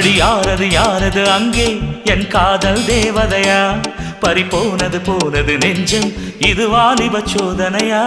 அடி யாரது யாரது அங்கே என் காதல் தேவதையா பறி போனது போனது நெஞ்சம் இது வாலிப சோதனையா